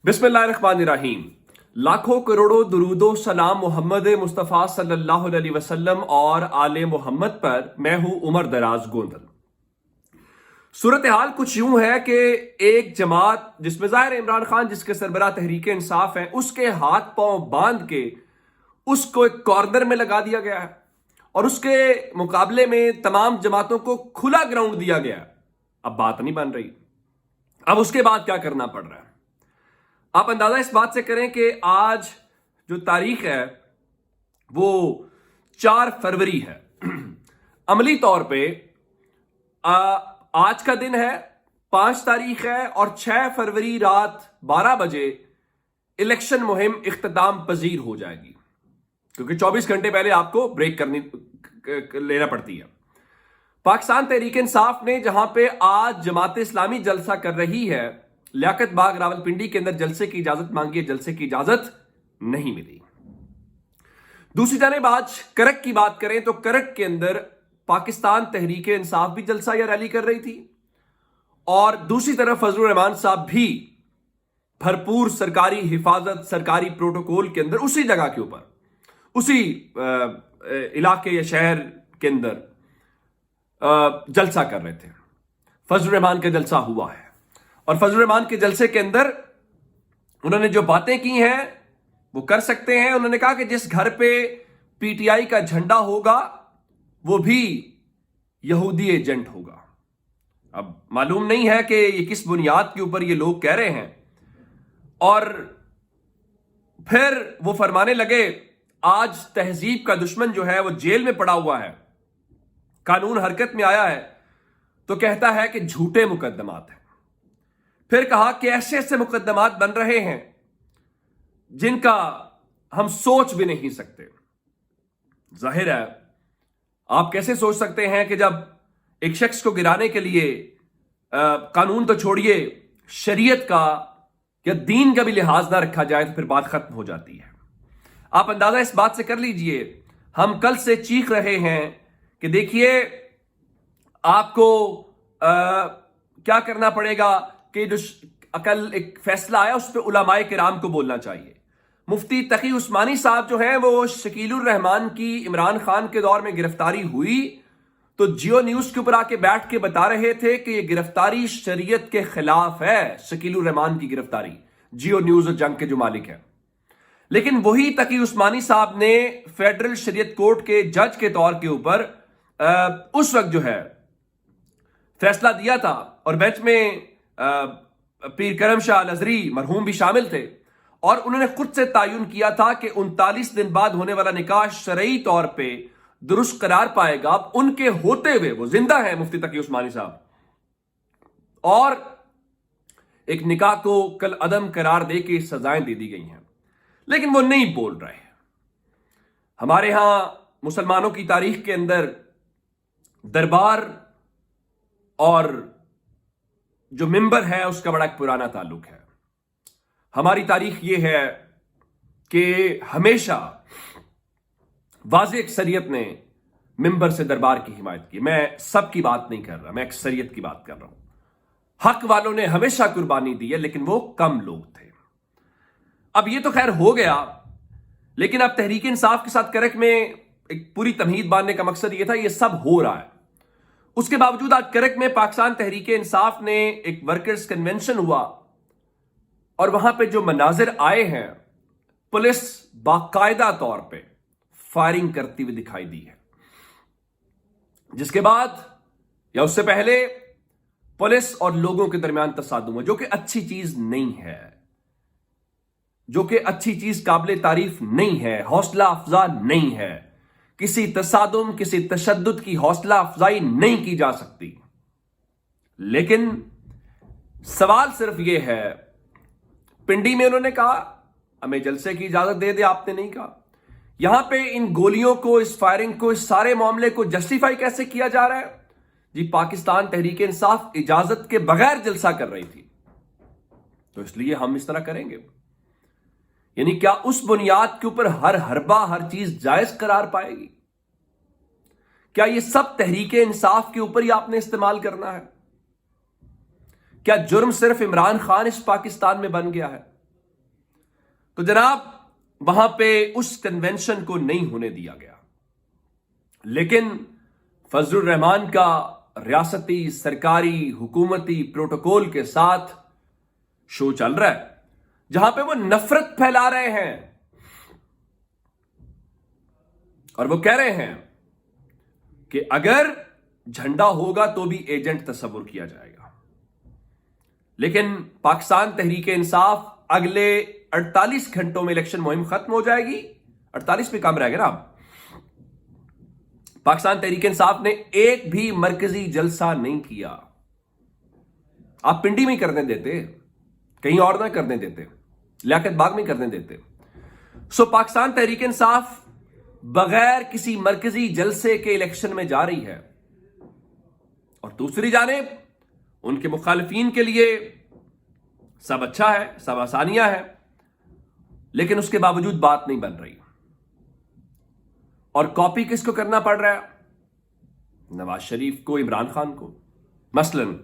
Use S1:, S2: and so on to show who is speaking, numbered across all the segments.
S1: बिस्मिल्लाहिर्रहमानिर्रहीम। लाखों करोड़ों दुरूदो सलाम मोहम्मद मुस्तफ़ा सल्लल्लाहु अलैहि वसल्लम और आले मोहम्मद पर। मैं हूं उमर दराज गोंदल। सूरत हाल कुछ यूं है कि एक जमात जिसमें ज़ाहिर इमरान खान जिसके सरबराह तहरीक इंसाफ है, उसके हाथ पांव बांध के उसको एक कॉर्नर में लगा दिया गया है और उसके मुकाबले में तमाम जमातों को खुला ग्राउंड दिया गया है। अब बात नहीं बन रही। अब उसके बाद क्या करना पड़ रहा है, आप अंदाजा इस बात से करें कि आज जो तारीख है वो 4 फरवरी है। अमली तौर पे आज का दिन है, 5 तारीख है और 6 फरवरी रात 12 बजे इलेक्शन मुहिम इख्तिताम पजीर हो जाएगी, क्योंकि 24 घंटे पहले आपको ब्रेक लेना पड़ती है। पाकिस्तान तहरीक इंसाफ ने जहां पे आज जमात इस्लामी जलसा कर रही है, लियाकत बाग रावलपिंडी के अंदर जलसे की इजाजत मांगी है, जलसे की इजाजत नहीं मिली। दूसरी जानिब आज करक की बात करें तो करक के अंदर पाकिस्तान तहरीक इंसाफ भी जलसा या रैली कर रही थी और दूसरी तरफ फजलुर रहमान साहब भी भरपूर सरकारी हिफाजत, सरकारी प्रोटोकॉल के अंदर उसी जगह के ऊपर, उसी इलाके या शहर के अंदर जलसा कर रहे थे। फजलुर रहमान का जलसा हुआ है और फजलुर रहमान के जलसे के अंदर उन्होंने जो बातें की हैं वो कर सकते हैं। उन्होंने कहा कि जिस घर पे पीटीआई का झंडा होगा वो भी यहूदी एजेंट होगा। अब मालूम नहीं है कि ये किस बुनियाद के ऊपर ये लोग कह रहे हैं। और फिर वो फरमाने लगे, आज तहजीब का दुश्मन जो है वो जेल में पड़ा हुआ है, कानून हरकत में आया है, तो कहता है कि झूठे मुकदमात हैं। फिर कहा कि ऐसे ऐसे मुकदमात बन रहे हैं जिनका हम सोच भी नहीं सकते। जाहिर है, आप कैसे सोच सकते हैं कि जब एक शख्स को गिराने के लिए कानून तो छोड़िए, शरीयत का या दीन का भी लिहाज ना रखा जाए तो फिर बात खत्म हो जाती है। आप अंदाजा इस बात से कर लीजिए, हम कल से चीख रहे हैं कि देखिए आपको क्या करना पड़ेगा कि जो कल एक फैसला आया उस पर उलमाए किराम को बोलना चाहिए। मुफ्ती तकी उस्मानी साहब जो हैं वो शकीलुर रहमान की इमरान खान के दौर में गिरफ्तारी हुई तो जियो न्यूज के ऊपर आके बैठ के बता रहे थे कि ये गिरफ्तारी शरीयत के खिलाफ है। शकीलुर रहमान की गिरफ्तारी जियो न्यूज और जंग के जो मालिक है, लेकिन वही तकी उस्मानी साहब ने फेडरल शरीयत कोर्ट के जज के तौर के ऊपर उस वक्त जो है फैसला दिया था और बेंच में पीर करम शाह अल-अज़हरी मरहूम भी शामिल थे और उन्होंने खुद से तायुन किया था कि 39 दिन बाद होने वाला निकाह शरई तौर पे दुरुस्त करार पाएगा। अब उनके होते हुए वो जिंदा है मुफ्ती तकी उस्मानी साहब, और एक निकाह को कल अदम करार दे के सजाएं दे दी गई हैं, लेकिन वो नहीं बोल रहे हैं। हमारे यहां मुसलमानों की तारीख के अंदर दरबार और जो मिंबर है उसका बड़ा एक पुराना ताल्लुक है। हमारी तारीख ये है कि हमेशा वाज़ेह अक्सरियत ने मिंबर से दरबार की हिमायत की। मैं सब की बात नहीं कर रहा, मैं अक्सरियत की बात कर रहा हूं। हक वालों ने हमेशा कुर्बानी दी है, लेकिन वो कम लोग थे। अब ये तो खैर हो गया, लेकिन अब तहरीक इंसाफ के साथ करक में एक पूरी तमहीद बांधने का मकसद ये था, ये सब हो रहा है। उसके बावजूद आज करक में पाकिस्तान तहरीक इंसाफ ने एक वर्कर्स कन्वेंशन हुआ और वहां पे जो मनाजिर आए हैं, पुलिस बाकायदा तौर पे फायरिंग करती हुई दिखाई दी है, जिसके बाद या उससे पहले पुलिस और लोगों के दरमियान तसादुम हुआ, जो कि अच्छी चीज नहीं है, जो कि अच्छी चीज काबिल तारीफ नहीं है, हौसला अफजा नहीं है। किसी तसादुम, किसी तशद्दुद की हौसला अफजाई नहीं की जा सकती। लेकिन सवाल सिर्फ यह है, पिंडी में उन्होंने कहा हमें जलसे की इजाजत दे दे, आपने नहीं कहा। यहां पे इन गोलियों को, इस फायरिंग को, इस सारे मामले को जस्टिफाई कैसे किया जा रहा है? जी, पाकिस्तान तहरीक इंसाफ इजाजत के बगैर जलसा कर रही थी तो इसलिए हम इस तरह करेंगे। यानी क्या उस बुनियाद के ऊपर हर हरबा, हर चीज जायज करार पाएगी? क्या ये सब तहरीक इंसाफ के ऊपर ही आपने इस्तेमाल करना है? क्या जुर्म सिर्फ इमरान खान इस पाकिस्तान में बन गया है? तो जनाब वहां पे उस कन्वेंशन को नहीं होने दिया गया, लेकिन फजलुर रहमान का रियासती सरकारी हुकूमती प्रोटोकॉल के साथ शो चल रहा है, जहां पे वो नफरत फैला रहे हैं और वो कह रहे हैं कि अगर झंडा होगा तो भी एजेंट तस्वुर किया जाएगा। लेकिन पाकिस्तान तहरीक इंसाफ अगले 48 घंटों में इलेक्शन मुहिम खत्म हो जाएगी। 48 पे कम रह गया ना। पाकिस्तान तहरीक इंसाफ ने एक भी मरकजी जलसा नहीं किया। आप पिंडी में करने देते, कहीं और ना करने देते, लियाकत बाग में करने देते। सो पाकिस्तान तहरीक इंसाफ बगैर किसी मरकजी जलसे के इलेक्शन में जा रही है और दूसरी जानिब उनके मुखालिफिन के लिए सब अच्छा है, सब आसानियां हैं, लेकिन उसके बावजूद बात नहीं बन रही। और कॉपी किसको करना पड़ रहा है? नवाज शरीफ को, इमरान खान को। मसलन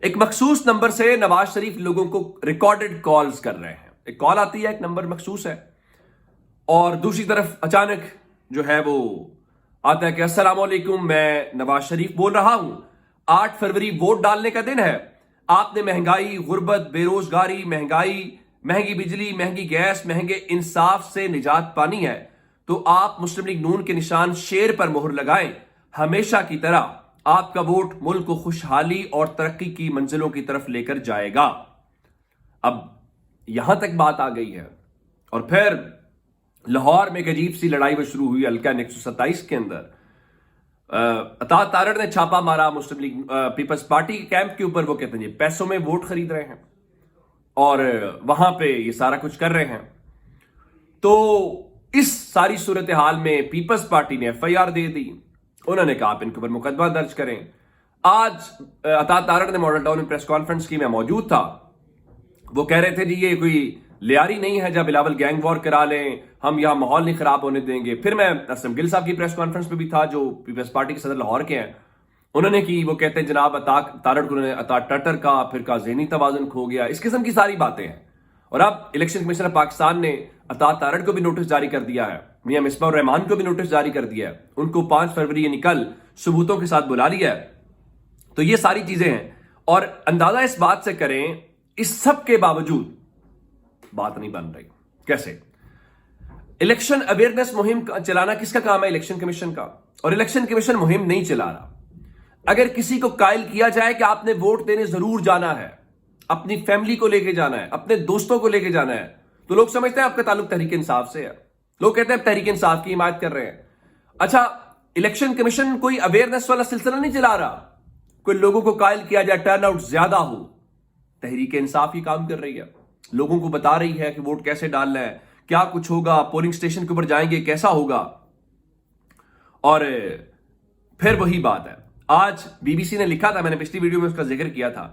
S1: एक मखसूस नंबर से नवाज शरीफ लोगों को रिकॉर्डेड कॉल्स कर रहे हैं। एक कॉल आती है, एक नंबर मखसूस है, और दूसरी तरफ अचानक जो है वो आता है कि अस्सलाम वालेकुम, मैं नवाज शरीफ बोल रहा हूं, 8 फरवरी वोट डालने का दिन है, आपने महंगाई, गुर्बत, बेरोजगारी, महंगी बिजली, महंगी गैस, महंगे इंसाफ से निजात पानी है, तो आप मुस्लिम लीग नून के निशान शेर पर मोहर लगाएं। हमेशा की तरह आपका वोट मुल्क को खुशहाली और तरक्की की मंजिलों की तरफ लेकर जाएगा। अब यहां तक बात आ गई है और फिर लाहौर में एक अजीब सी लड़ाई वो शुरू हुई हल्का 127 के अंदर। अता तारड़ ने छापा मारा मुस्लिम लीग पीपल्स पार्टी के कैंप के ऊपर। वो कहते हैं पैसों में वोट खरीद रहे हैं और वहां पे ये सारा कुछ कर रहे हैं। तो इस सारी सूरत हाल में पीपल्स पार्टी ने FIR दे दी। उन्होंने कहा आप इनके ऊपर मुकदमा दर्ज करें। आज अता तारड़ ने मॉडल टाउन में प्रेस कॉन्फ्रेंस की, मैं मौजूद था। वो कह रहे थे जी ये कोई लियारी नहीं है जब बिलावल गैंग वॉर करा लें, हम यहां माहौल नहीं खराब होने देंगे। फिर मैं असलम गिल साहब की प्रेस कॉन्फ्रेंस पे भी था, जो पीपल्स पार्टी के सदर लाहौर के हैं। उन्होंने की, वो कहते हैं जनाब अता तारड़ को उन्होंने अता टटर का, फिर का ज़हनी तवाज़ुन खो गया, इस किस्म की सारी बातें हैं। और अब इलेक्शन कमीशन पाकिस्तान ने अता तारड़ को भी नोटिस जारी कर दिया है, मियां मिसबाह रहमान को भी नोटिस जारी कर दिया है, उनको 5 फरवरी यानी कल सबूतों के साथ बुला लिया है। तो ये सारी चीजें हैं और अंदाजा इस बात से करें, इस सब के बावजूद बात नहीं बन रही। कैसे? इलेक्शन अवेयरनेस मुहिम चलाना किसका काम है? इलेक्शन कमीशन का। और इलेक्शन कमीशन मुहिम नहीं चला रहा। अगर किसी को कायल किया जाए कि आपने वोट देने जरूर जाना है, अपनी फैमिली को लेके जाना है, अपने दोस्तों को लेके जाना है, तो लोग समझते हैं आपका ताल्लुक तहरीक इंसाफ से है। लोग कहते हैं तहरीक इंसाफ की हिमायत कर रहे हैं। अच्छा, इलेक्शन कमीशन कोई अवेयरनेस वाला सिलसिला नहीं चला रहा, कोई लोगों को कायल किया जाए, टर्न आउट ज्यादा हो। तहरीक इंसाफ ही काम कर रही है, लोगों को बता रही है कि वोट कैसे डालना है, क्या कुछ होगा, पोलिंग स्टेशन के ऊपर जाएंगे कैसा होगा। और फिर वही बात है, आज बीबीसी ने लिखा था, मैंने पिछली वीडियो में उसका जिक्र किया था,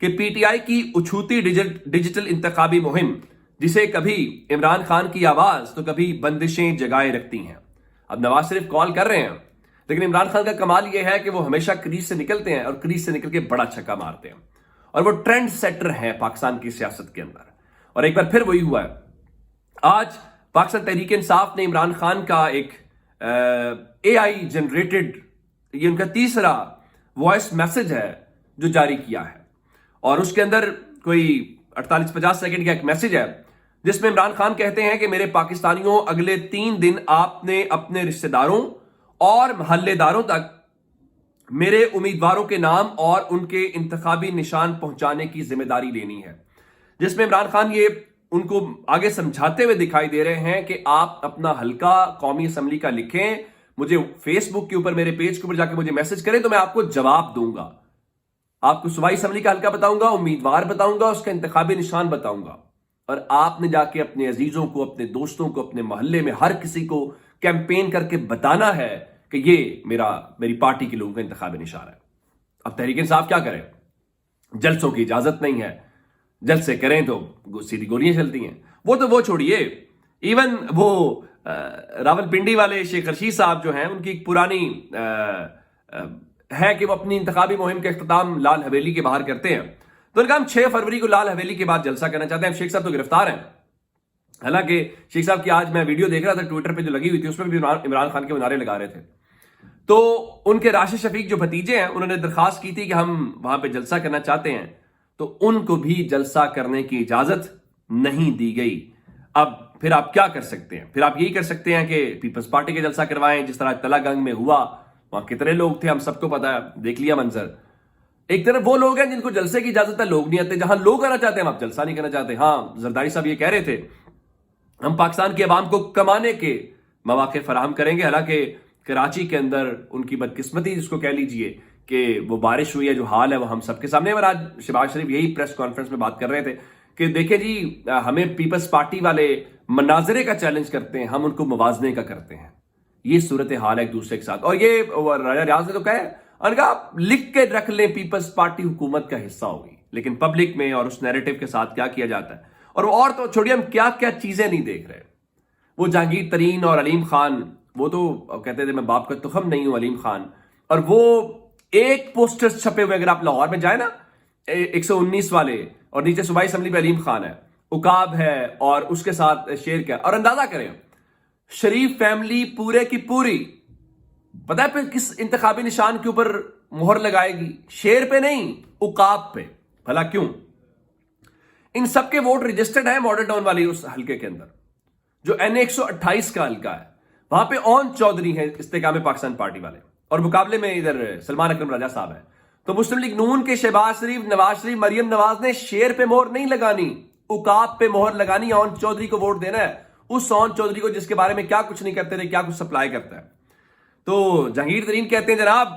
S1: कि पीटीआई की उछूती डिजिटल इंतखाबी मुहिम, जिसे कभी इमरान खान की आवाज तो कभी बंदिशें जगाए रखती हैं। अब नवाज शरीफ कॉल कर रहे हैं, लेकिन इमरान खान का कमाल यह है कि वो हमेशा क्रीज से निकलते हैं और क्रीज से निकल के बड़ा छक्का मारते हैं, और वो ट्रेंड सेटर है पाकिस्तान की सियासत के अंदर। और एक बार फिर वही हुआ है। आज पाकिस्तान तहरीक इंसाफ ने इमरान खान का एक AI जनरेटेड, ये उनका तीसरा वॉइस मैसेज है जो जारी किया है, और उसके अंदर कोई 48-50 सेकंड का एक मैसेज है जिसमें इमरान खान कहते हैं कि मेरे पाकिस्तानियों, अगले 3 दिन आपने अपने रिश्तेदारों और महल्लेदारों तक मेरे उम्मीदवारों के नाम और उनके इंतखाबी निशान पहुंचाने की जिम्मेदारी लेनी है। जिसमें इमरान खान ये उनको आगे समझाते हुए दिखाई दे रहे हैं कि आप अपना हल्का कौमी असम्बली का लिखें, मुझे फेसबुक के ऊपर, मेरे पेज के ऊपर जाके मुझे मैसेज करें, तो मैं आपको जवाब दूंगा। आपको सूबाई असम्बली का हल्का बताऊंगा, उम्मीदवार बताऊंगा, उसका इंतखाबी निशान बताऊंगा, और आपने जाके अपने अजीजों को, अपने दोस्तों को, अपने मोहल्ले में हर किसी को कैंपेन करके बताना है कि ये मेरी पार्टी के लोगों का इंतखाबी निशान है। अब तहरीक इंसाफ क्या करे? जलसों की इजाजत नहीं है, जलसे करें तो सीधी गोलियां चलती हैं। वो छोड़िए, इवन वो रावलपिंडी वाले शेख रशीद साहब जो हैं, उनकी एक पुरानी है कि वो अपनी इंतखाबी मुहिम का इख्तिताम लाल हवेली के बाहर करते हैं। तो उनका हम 6 फरवरी को लाल हवेली के बाद जलसा करना चाहते हैं। शेख साहब तो गिरफ्तार हैं, حالانکہ شیخ صاحب کی آج میں ویڈیو دیکھ رہا تھا ٹویٹر پہ جو لگی ہوئی تھی، اس میں بھی عمران خان کے نعرے لگا رہے تھے. تو ان کے راشد شفیق جو بھتیجے ہیں انہوں نے درخواست کی تھی کہ ہم وہاں پہ جلسہ کرنا چاہتے ہیں، تو ان کو بھی جلسہ کرنے کی اجازت نہیں دی گئی. اب پھر آپ کیا کر سکتے ہیں؟ پھر آپ یہی کر سکتے ہیں کہ پیپلز پارٹی کے جلسہ کروائیں، جس طرح تلا گنگ میں ہوا. وہاں کتنے لوگ تھے ہم سب کو پتا ہے، دیکھ لیا منظر. ایک طرف وہ لوگ ہیں جن کو جلسے کی اجازت ہے، لوگ نہیں آتے. جہاں لوگ آنا چاہتے ہیں آپ جلسہ نہیں کرنا چاہتے. ہاں زرداری صاحب یہ کہہ رہے تھے ہم پاکستان کے عوام کو کمانے کے مواقع فراہم کریں گے. حالانکہ کراچی کے اندر ان کی بدقسمتی جس کو کہہ لیجئے کہ وہ بارش ہوئی ہے، جو حال ہے وہ ہم سب کے سامنے. اور آج شہباز شریف یہی پریس کانفرنس میں بات کر رہے تھے کہ دیکھیں جی ہمیں پیپلز پارٹی والے مناظرے کا چیلنج کرتے ہیں، ہم ان کو موازنے کا کرتے ہیں. یہ صورتحال ہے ایک دوسرے کے ساتھ. اور یہ راجہ ریاض نے تو کہا ہے، انہوں نے کہا لکھ کے رکھ لیں پیپلز پارٹی حکومت کا حصہ ہوگی. لیکن پبلک میں اور اس نیریٹو کے ساتھ کیا کیا جاتا ہے. اور تو چھوڑیے ہم کیا کیا چیزیں نہیں دیکھ رہے. وہ جہانگیر ترین اور علیم خان، وہ تو کہتے تھے میں باپ کا تخم نہیں ہوں علیم خان. اور وہ ایک پوسٹر چھپے ہوئے اگر آپ لاہور میں جائیں نا 119 والے، اور نیچے صوبائی اسمبلی پہ علیم خان ہے، عقاب ہے اور اس کے ساتھ شیر کا. اور اندازہ کریں شریف فیملی پورے کی پوری پتہ ہے پھر کس انتخابی نشان کے اوپر مہر لگائے گی؟ شیر پہ نہیں، عقاب پہ. بھلا کیوں؟ ان سب کے ووٹ رجسٹرڈ ہیں ماڈل ٹاؤن والی اس حلقے کے اندر جو این 128 کا حلقہ ہے. وہاں پہ اون چودھری ہیں استحکام پاکستان پارٹی والے، اور مقابلے میں ادھر سلمان اکرم راجہ صاحب ہیں. تو مسلم لیگ نون کے شہباز شریف، نواز شریف، مریم نواز نے شیر پہ مہر نہیں لگانی، عقاب پہ مہر لگانی. اون چودھری کو ووٹ دینا ہے، اس اون چودھری کو جس کے بارے میں کیا کچھ نہیں کرتے تھے، کیا کچھ سپلائی کرتا ہے. تو جہانگیر ترین کہتے ہیں جناب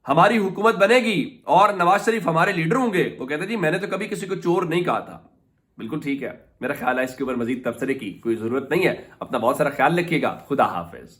S1: ہماری حکومت بنے گی اور نواز شریف ہمارے لیڈر ہوں گے. وہ کہتے ہیں جی میں نے تو کبھی کسی کو چور نہیں کہا تھا. بالکل ٹھیک ہے، میرا خیال ہے اس کے اوپر مزید تبصرے کی کوئی ضرورت نہیں ہے. اپنا بہت سارا خیال رکھیے گا. خدا حافظ.